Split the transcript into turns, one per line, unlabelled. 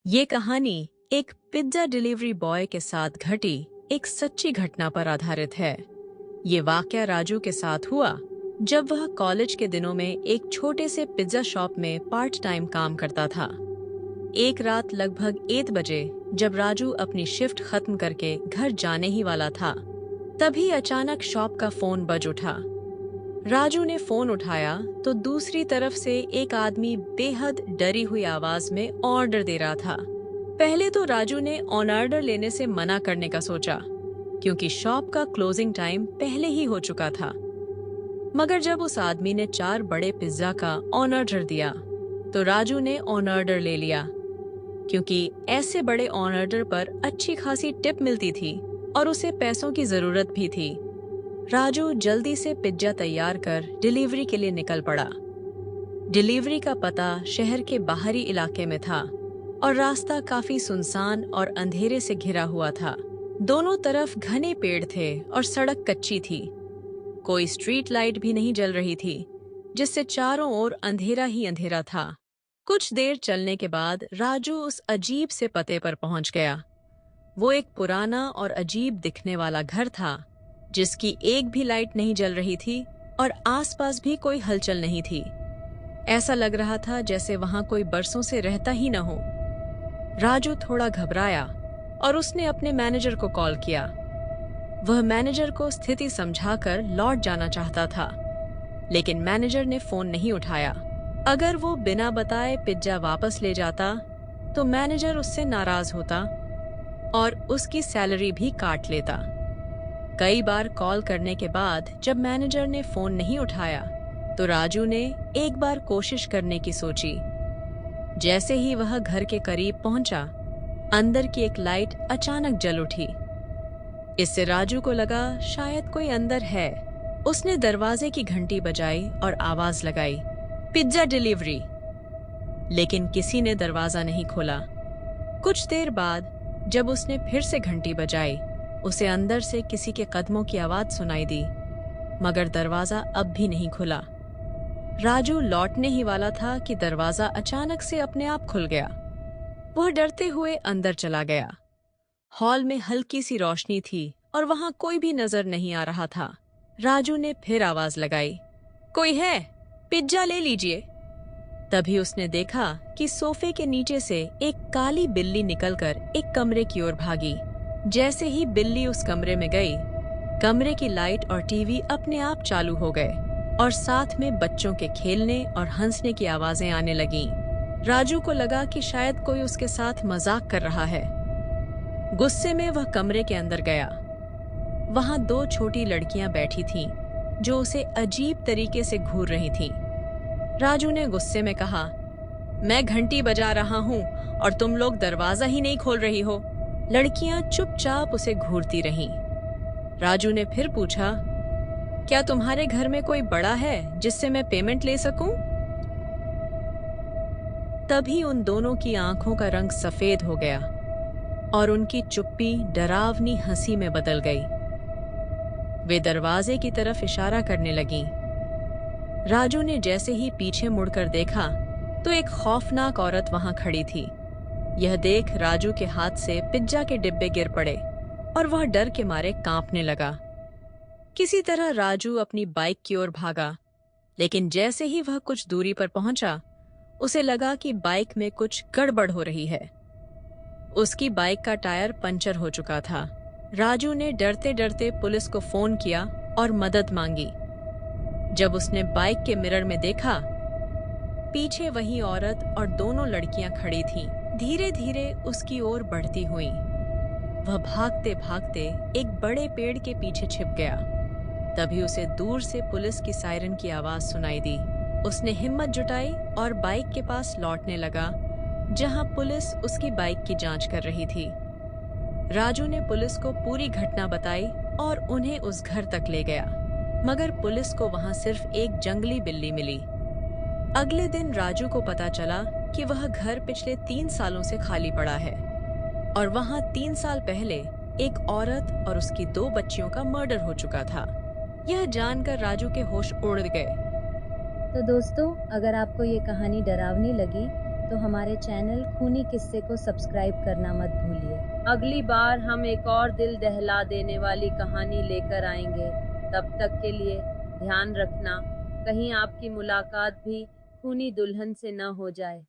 ये कहानी एक पिज्जा डिलीवरी बॉय के साथ घटी एक सच्ची घटना पर आधारित है। ये वाकया राजू के साथ हुआ जब वह कॉलेज के दिनों में एक छोटे से पिज्जा शॉप में पार्ट टाइम काम करता था। एक रात लगभग 1 बजे जब राजू अपनी शिफ्ट खत्म करके घर जाने ही वाला था, तभी अचानक शॉप का फोन बज उठा। राजू ने फोन उठाया तो दूसरी तरफ से एक आदमी बेहद डरी हुई आवाज में ऑर्डर दे रहा था। पहले तो राजू ने ऑन ऑर्डर लेने से मना करने का सोचा, क्योंकि शॉप का क्लोजिंग टाइम पहले ही हो चुका था। मगर जब उस आदमी ने 4 बड़े पिज्जा का ऑन ऑर्डर दिया तो राजू ने ऑन ऑर्डर ले लिया, क्योंकि ऐसे बड़े ऑन ऑर्डर पर अच्छी खासी टिप मिलती थी और उसे पैसों की जरूरत भी थी। राजू जल्दी से पिज्जा तैयार कर डिलीवरी के लिए निकल पड़ा। डिलीवरी का पता शहर के बाहरी इलाके में था और रास्ता काफी सुनसान और अंधेरे से घिरा हुआ था। दोनों तरफ घने पेड़ थे और सड़क कच्ची थी। कोई स्ट्रीट लाइट भी नहीं जल रही थी, जिससे चारों ओर अंधेरा ही अंधेरा था। कुछ देर चलने के बाद राजू उस अजीब से पते पर पहुंच गया। वो एक पुराना और अजीब दिखने वाला घर था, जिसकी एक भी लाइट नहीं जल रही थी और आसपास भी कोई हलचल नहीं थी। ऐसा लग रहा था जैसे वहां कोई बरसों से रहता ही न हो। राजू थोड़ा घबराया और उसने अपने मैनेजर को कॉल किया। वह मैनेजर को स्थिति समझाकर लौट जाना चाहता था, लेकिन मैनेजर ने फोन नहीं उठाया। अगर वो बिना बताए पिज्जा वापस ले जाता तो मैनेजर उससे नाराज होता और उसकी सैलरी भी काट लेता। कई बार कॉल करने के बाद जब मैनेजर ने फोन नहीं उठाया तो राजू ने एक बार कोशिश करने की सोची। जैसे ही वह घर के करीब पहुंचा, अंदर की एक लाइट अचानक जल उठी। इससे राजू को लगा शायद कोई अंदर है। उसने दरवाजे की घंटी बजाई और आवाज लगाई, पिज्जा डिलीवरी। लेकिन किसी ने दरवाजा नहीं खोला। कुछ देर बाद जब उसने फिर से घंटी बजाई, उसे अंदर से किसी के कदमों की आवाज सुनाई दी, मगर दरवाजा अब भी नहीं खुला। राजू लौटने ही वाला था कि दरवाजा अचानक से अपने आप खुल गया। वह डरते हुए अंदर चला गया। हॉल में हल्की सी रोशनी थी और वहां कोई भी नजर नहीं आ रहा था। राजू ने फिर आवाज लगाई, कोई है? पिज्जा ले लीजिए। तभी उसने देखा कि सोफे के नीचे से एक काली बिल्ली निकलकर एक कमरे की ओर भागी। जैसे ही बिल्ली उस कमरे में गई, कमरे की लाइट और टीवी अपने आप चालू हो गए और साथ में बच्चों के खेलने और हंसने की आवाजें आने लगीं। राजू को लगा कि शायद कोई उसके साथ मजाक कर रहा है। गुस्से में वह कमरे के अंदर गया। वहां 2 छोटी लड़कियां बैठी थीं, जो उसे अजीब तरीके से घूर रही थीं। राजू ने गुस्से में कहा, मैं घंटी बजा रहा हूं और तुम लोग दरवाजा ही नहीं खोल रही हो। लड़कियां चुपचाप उसे घूरती रहीं। राजू ने फिर पूछा, क्या तुम्हारे घर में कोई बड़ा है जिससे मैं पेमेंट ले सकूं? तभी उन दोनों की आंखों का रंग सफेद हो गया और उनकी चुप्पी डरावनी हंसी में बदल गई। वे दरवाजे की तरफ इशारा करने लगीं। राजू ने जैसे ही पीछे मुड़कर देखा तो एक खौफनाक औरत वहां खड़ी थी। यह देख राजू के हाथ से पिज्जा के डिब्बे गिर पड़े और वह डर के मारे कांपने लगा। किसी तरह राजू अपनी बाइक की ओर भागा, लेकिन जैसे ही वह कुछ दूरी पर पहुंचा, उसे लगा कि बाइक में कुछ गड़बड़ हो रही है। उसकी बाइक का टायर पंचर हो चुका था। राजू ने डरते डरते पुलिस को फोन किया और मदद मांगी। जब उसने बाइक के मिरर में देखा, पीछे वही औरत और दोनों लड़कियां खड़ी थीं, धीरे धीरे उसकी ओर बढ़ती हुईं। वह भागते भागते एक बड़े पेड़ के पीछे छिप गया। तभी उसे दूर से पुलिस की सायरन की आवाज सुनाई दी। उसने हिम्मत जुटाई और बाइक के पास लौटने लगा, जहां पुलिस उसकी बाइक की जांच कर रही थी। राजू ने पुलिस को पूरी घटना बताई और उन्हें उस घर तक ले गया, मगर पुलिस को वहां सिर्फ एक जंगली बिल्ली मिली। अगले दिन राजू को पता चला कि वह घर पिछले 3 सालों से खाली पड़ा है और वहां 3 साल पहले एक औरत और उसकी 2 बच्चियों का मर्डर हो चुका था। यह जानकर राजू के होश उड़ गए।
तो दोस्तों, अगर आपको ये कहानी डरावनी लगी तो हमारे चैनल खूनी किस्से को सब्सक्राइब करना मत भूलिए।
अगली बार हम एक और दिल दहला देने वाली कहानी लेकर आएंगे। तब तक के लिए ध्यान रखना, कहीं आपकी मुलाकात भी खूनी दुल्हन से न हो जाए।